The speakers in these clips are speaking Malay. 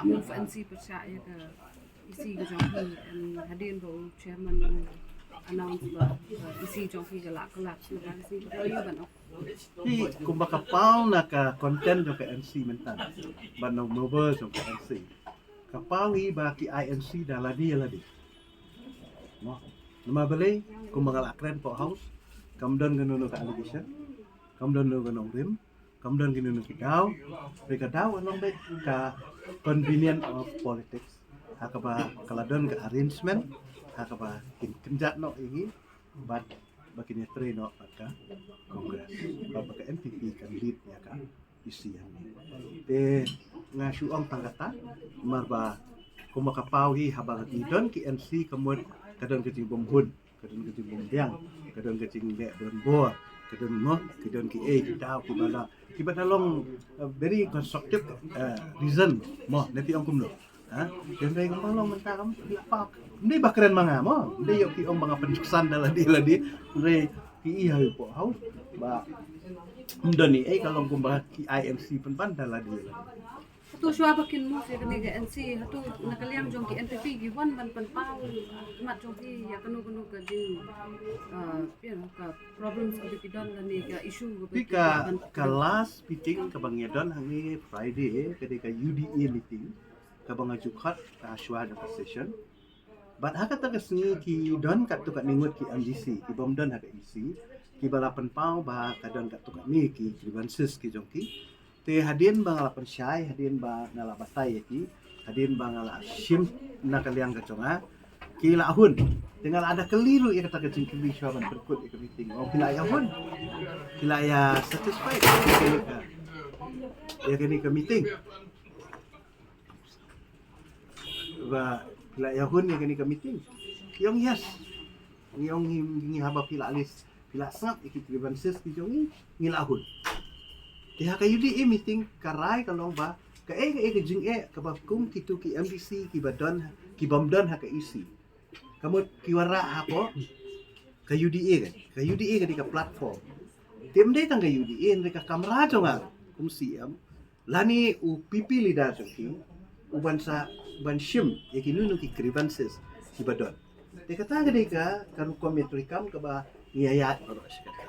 move NC percaya ke isi ke jongki hadin bo chairman announce ba isi jongki ke lak maka isi perlu ban Thì cũng baka pau na ka content jo ka NC mentan. Banong mobile jo ka NC. Ka pau i ba ki INC daladi ladi. Mo. Nama beli kum baka akren po house. Kamdon ganono ka allegation. Kamdon no ganong rim. Kamdon ganono ki daw. Reka daw anong be ka convenient of politics. Hakaba kaladon ka arrangement. Hakaba kinjat no ini. But bagi netri no ka kongres baka MPP kan lead ya ka isian ni te nga syuang tanggata marba kumakapau hi habang idon ki NC kamud kadon kecing bombun kadon kecing bombyang kadon kecing le bonbor kadon mo kadon ki daw ki bala long very constructive reason mo nanti ang kumno ha dan ray kumalo menta kam pak hindi bakren mga mo hindi yo ki ang mga penjuksan daladi ray ki ihay po haus ba mdani kalau kumbaha ki IMC pun pandala dia tu shwa bakin mo se kani ga NC hatu nakaliang jongki NPP giwan ban pan pau mat jongki ya kanu ka ding ka problems ka bidan lani ka issue ka last meeting ka bangyadon hangi Friday ketika UDA meeting ka bangajukhat ka shwa da session but hakata ka singi ki don kat tu kat ningut ki MDC ki bomdon haka isi ki balapan pau ba kadon kat tu kat ni ki grievances ki jongki te hadin ba ngalapan syai hadin ba ngala batai ki hadin ba ngala shim na kaliang ka chonga ki la hun tinggal ada keliru ya kata kecing kili syaban berkut ke meeting oh kila ya hun kila ya satisfied ya kini ke meeting ba kila ya hun ya kini ke meeting yang yes yang ngi haba pila alis pila sap ikit grievances ki jongi ngila hun dia ka UDA meeting karai kalong ba ka jing ka bakum kitu ki MDC ki badon ki bomdon ha ka isi kamu kiwara hapo ka UDA kan ka UDA ka di ka platform tim dai tang ka UDA ka kamera jonga kum siam lani u pipi leader ki uban shim yakinu ki grievances ki badon de kata ka dai ka karu kometrikam ka ba ngiyayat oro sikata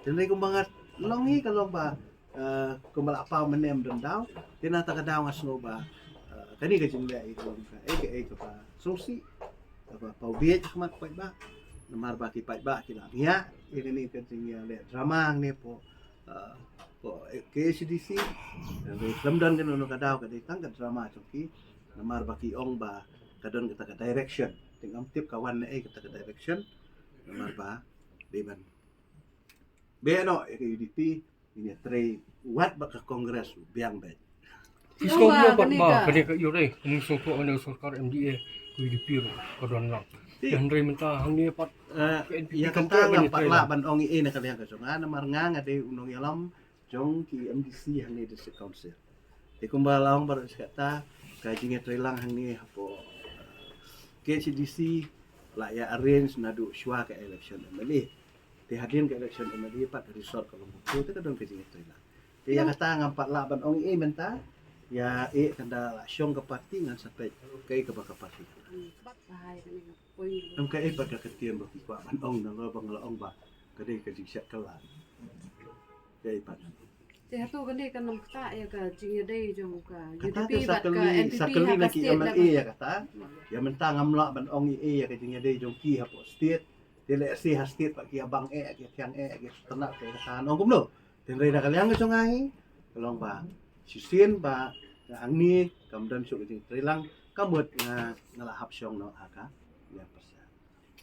dan dai kumbangat longi kalong ba kumbala apa menem dendau tina takadaw nga snow ba kani ka jingla ito ka pa susi apa paubiet kamat pai ba namar ba ki pai ba kila niya ini ka jingya le drama ne po KCDC lamdan kan no kadaw ka ditang ka drama choki namar ba ki ong ba kadon kita ka direction tingam tip kawan na kita ka direction namar ba beban no UDP ini tray wat baka kongres biang bet Isko mo ba kani ka yure kung suko ano sarkar MDA ku dipiro kadon lang yan ray menta hangni pat ya kanta nga patla ban ong na kaliya ka songa na marnga de unong yalam jong ki MDC hangni district council de kumbalawang bar kata kajinge tray lang hangni hapo KCDC la ya arrange nadu shwa ka election MLA hadin ke election MLA pat resort kalau buku itu kadang kejing itu lah. Dia kata ngampat lah ban ong menta ya kanda langsung ke parti ngan sampai ke baka parti. Ang kai pada ketian baki kwa ban ong nang bang la ong ba kadai kejing syak kelan. Kai pan. Te hatu kani kan nam kata ya ka jing dai jong ka UDP bat ka NPP sakali na ki MLA ya kata. Ya menta ngamla ban ong ya kejing dai jong ki hapo state dile si hastit pak ki abang ki kyang ki tenak ke kan ong kumlo den rei nakaliang so ngai kalong ba sisin ba angni kamdan su ki trilang kamut ngalahap syong no haka ya pasa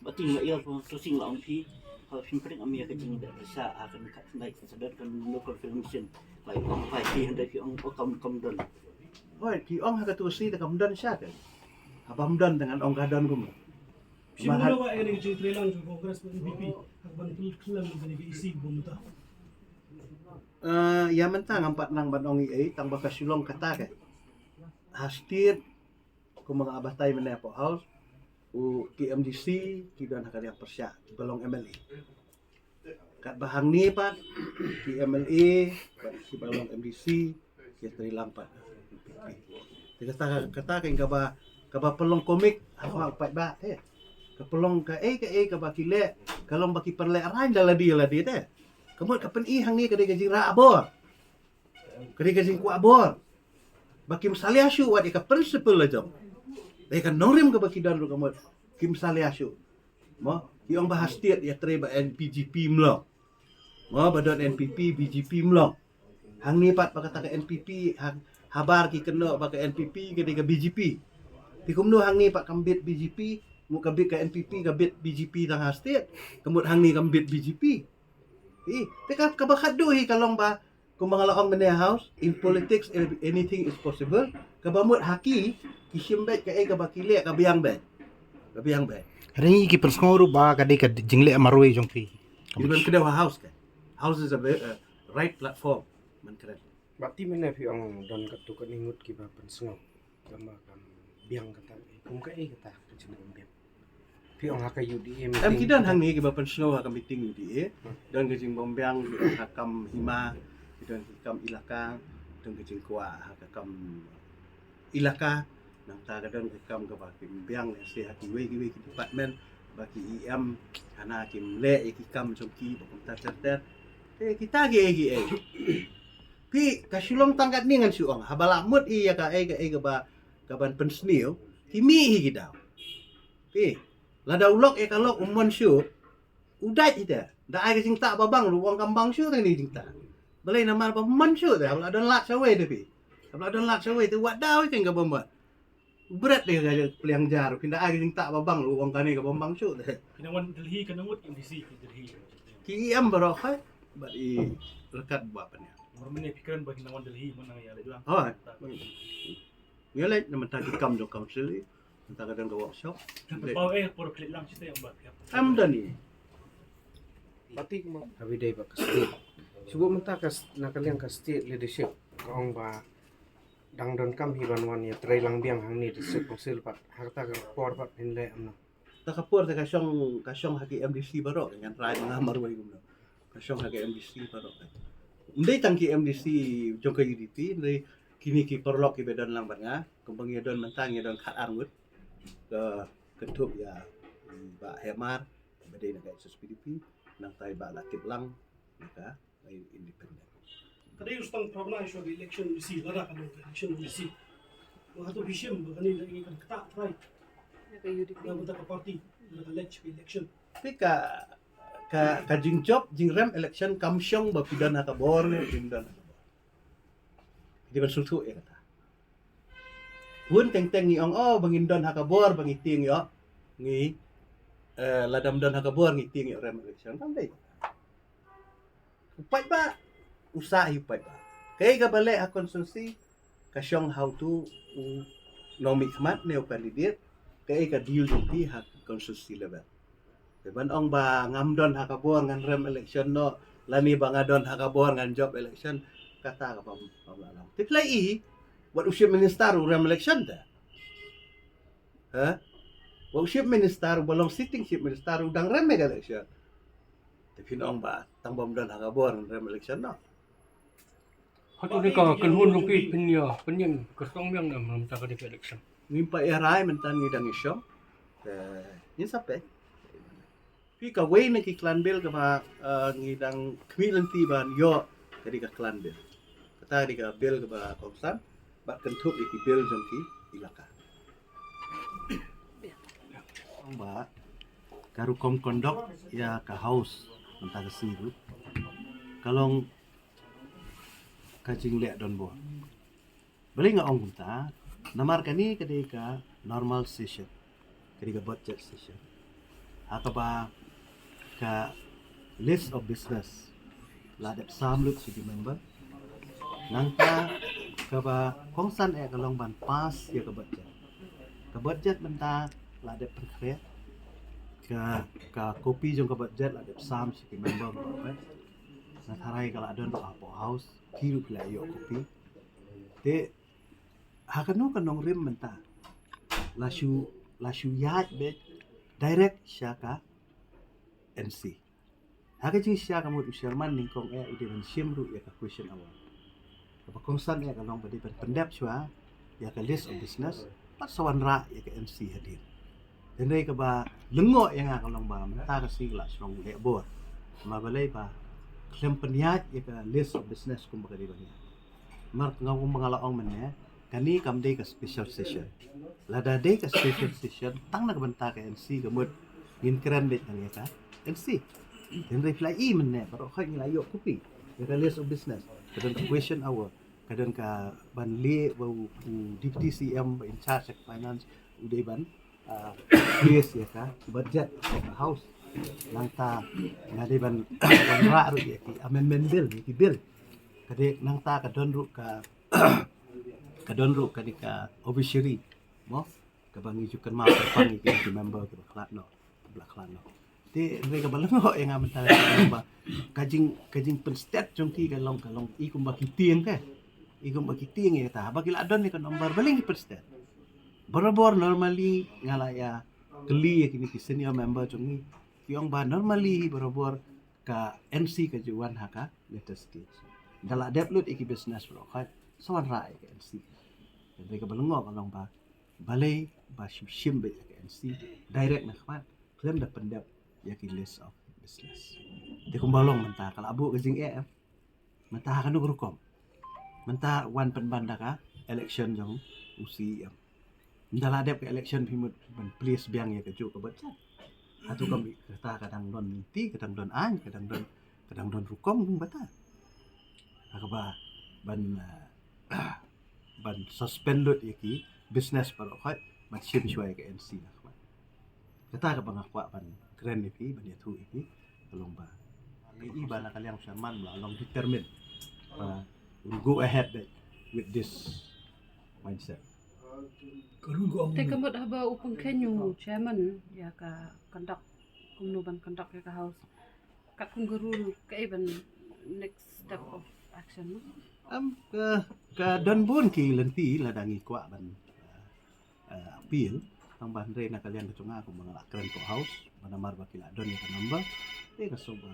bating la iya po susing la pi ha siyempre ami ka jing da sa akan ka nai ka sadar kan local commission lai ong pai ki handa ki ong kamdan oi ki ong haka tu si da kamdan sya kan abamdan dengan ong kadon kumlo Siguro ba ay nag-check lang sa Congress ng MVP habang tulang ng isig bumunta. Ya mentang empat nang banong tang baka sulong kata ka. Hastir ko mga abatay man po house u KMDC kidan hakali persya balong MLA. Kat bahang ni pat ki MLA ki balong MDC ki trilang pat. kata kan kaba pelong komik apa ba ka pelong ka ba kile kalong baki perle arain la dia teh kamot ka pen i hang ni kadai gajing ra abor kadai gajing ku abor baki misali asu wat ka principle la jom dai kan norim ka baki dan ru kamot kim misali asu mo iong bahas tiat ya treba NPGP mlo mo badon NPP BGP mlo hang ni pat pakata ka NPP habar ki kena baka NPP kadai ka BGP ti kumno hang ni pak kambit BGP mu kabit ka NPP kabit BGP tang hastit kemut hang ni kambit BGP teka kabakado hi kalong ba kung mga laong mene house in politics anything is possible kabamut haki kisimbet ka kabakile kabiyang bet Hari ki persngoro ba kadai ka jingle amaroi jong pi. Iban kada house ka house is a right platform man keren Berarti mana piang don katu ningut ki ba pensengau. Kama kam biang kata kum ka kata kecina biang. Piang haka UDA am kidan hang ni kiba pensno ha meeting UDA dan kejing bombyang hakam hima dan hakam ilaka dan kejing kwa hakam ilaka nang ta kadang hakam ka ba kimbyang le se haki we ki department baki EM hana kim le ikam chomki bakum ta ter kita gi pi kasulong tangkat ni ngan suong habala mut i ka ba kaban pensnil kimi hi gidaw pi lada ulok kalok umon syu udat ita da ai sing tak babang ruang kambang syu tang ni sing tak balai nama apa man syu dah habla don lak sawe tu pi habla don lak sawe tu wat daw kan ka bomba berat dia ga peliang jar pindah ai sing tak babang ruang kani ka bombang syu dah Kinawan Delhi kanangut MDC Delhi. ki am barok hai ba i lekat buat apa ni Mermene pikiran bagi kinawan Delhi mana ya ada bilang. oh ngele nama tak kam do council entah kadang ke workshop Bau por klik lang cerita yang buat. am dah ni Berarti kuma habi dai ba ka state. Subo menta ka nakaliang ka state leadership kaong ba dang don kam hiban wan ya trai lang biang hang ni disip kongsil pat harta ka por pat nilai amna. takapur ta kasyong haki MDC barok dengan rai mengamar wa gumno kasyong haki MDC barok ndai tangki MDC jongka UDP ndai kini ki perlok ki bedan lang banga kembang ya don mentang ya don khat arngut ke ketup ya ba hemar bedai nak SPDP nang tai ba lakit lang maka independen Kadai ustang problem isu di election misi lara kalau election misi. Wah tu vision begini lagi kan ketak right. Ka UDP. Yang kita ke parti nak elect election. tapi ka jing job jing rem election kamsyong ba pidana ka bor ne pidana di ban sultu ya kata Wun teng ni ong bangin don hakabor bangi ting yo ngi ladam don hakabor ngi ting yo rem election kan dai upai ba usaha upai ba kay ka bale ha konsulsi kasyong how to nomi khmat ne candidate kay ka deal jumpi ha konsulsi level ban ong ba ngamdon hakabor ngan rem election no lani ba ngadon hakabor ngan job election kata ka pam lalang tiklai what uship minister rem election da ha what uship minister balong sitting ship minister udang rem election tapi ong ba tangbom don hakabor ngan rem election no Hatu ni ka kenhun lupi penya penyem kertong yang nam ta ka di election. ngimpa erai mentan ngidang isyong ni sape pi ka way na ki clan bill ka ba ngidang kmilanti ban yo kadi ka clan bill kata di ka bill ka ba kongsan ba kentup iki bill jongki ilaka ba karu kom kondok ya ka house mentang siru kalong kajing lek don bo beli nga ong kunta namar kani kadi ka normal session kadi ka budget session haka ba ka list of business ladap samlut si member nangka ka ba kongsan kalong ban pas ya ka budget benta ladap perkret ka kopi jong ka budget ladap sam si member ba na tharai kala don apo house hirup la yo kopi te hakano kanong rim menta lasu yat be direct syaka NC haka jing syaka mo Sherman ning kong ide men simru ya ka question awal apa kongsan ya kanong badi pendap swa ya ke list of business pat sawan ra ya ke NC hadir dan dai ka ba lengo yang akan long ba menta ka sigla strong le bor ma balai ba klem peniat ya ke list of business kum ba di banya mar ngau mangala ong men kani kam dai ka special session lada dai ka special session tang na ka benta ka NC ka mut ngin keren det yang ya ka NC dan reply men ne baru khat ni layo kopi ya ke list of business kadang question hour kadang ka ban le bau deputy CM in charge of finance uday ban yes ya ka budget of the house nang ta ngade ban ban ra ru ya ki amendment bill ki bill kade nang ta ka don ru ka ka don ru ka di ka obituary mo ka bangi jukan ma ka pangi ki member ka klat no ti mereka balengo yang aman ta ba kajing penstet jong ki ka long ikum ba ki tieng ka ikum bagi tiang ya ta bagi ladon ni kan nomor baling perstet borobor normally ngala ya keli ya kini ki senior member jongi kiong ba normally borobor ka MC ka juan haka latest stage dala deplut iki business bro khat sawan rai ka MC jadi ka balengo kalong ba balai ba shim be ka MC direct na khat claim da pendap ya ki list of business di kumbalong menta kala abu kajing EF menta kanu rukom menta wan penbanda ka election jong usi ndala dep ke election pimut ban place biang ya keju ke baca atu kami kata kadang don minti kadang don an kadang don rukom bung bata akaba ban suspend lut iki business par khat ban sim shwai ke NC lah kata ka bang akwa ban keren iki ban ya thu iki tolong ba ngi ba na kalyang shaman la long determine we'll go ahead with this mindset. Teka mo haba upang kenyo chairman ya ka conduct kumnuban conduct ya ka house kat kung garul ka even next step of action mo ka don bon ki lenti la dangi kwa ban appeal ang ban re na kalian kacunga ko mga kren ko house manamar ba kila don ya ka number ka soba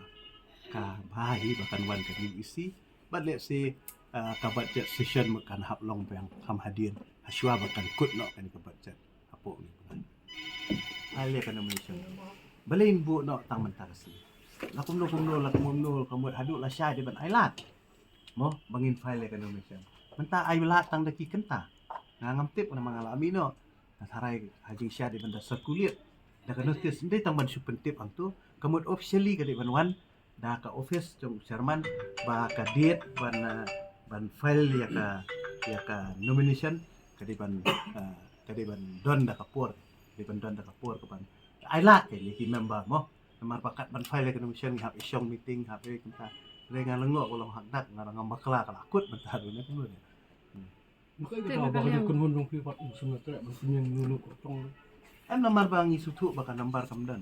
ka bahi bakan wan ka isi but let's say ka budget session makan hap long bang kam hadir haswa bakan kut no kan ka budget apo ni ale kan Malaysia balain bu no tang mentah kasi lakum no kamu hadu la sya di ban ailat mo bangin file kan Malaysia mentah ailat tang daki kenta ngam tip na mangalami no sarai haji sya di banda sirkulit da kan notice ndai tang ban super tip ang tu kamu officially ka di ban wan da ka office jong chairman ba ka date ban file ya ka nomination kadi ban don da kapur ka ban ailat ke ni member mo member bakat ban file ka nomination hab isyong meeting hab kita renga lengo kolong hakdak ngarang bakla kala akut bentar ni kan ni Muka kita bakal kun hundung pipat sunat tak bersunyi nunu kotong. nomor bang isutu bakal nomor kamdan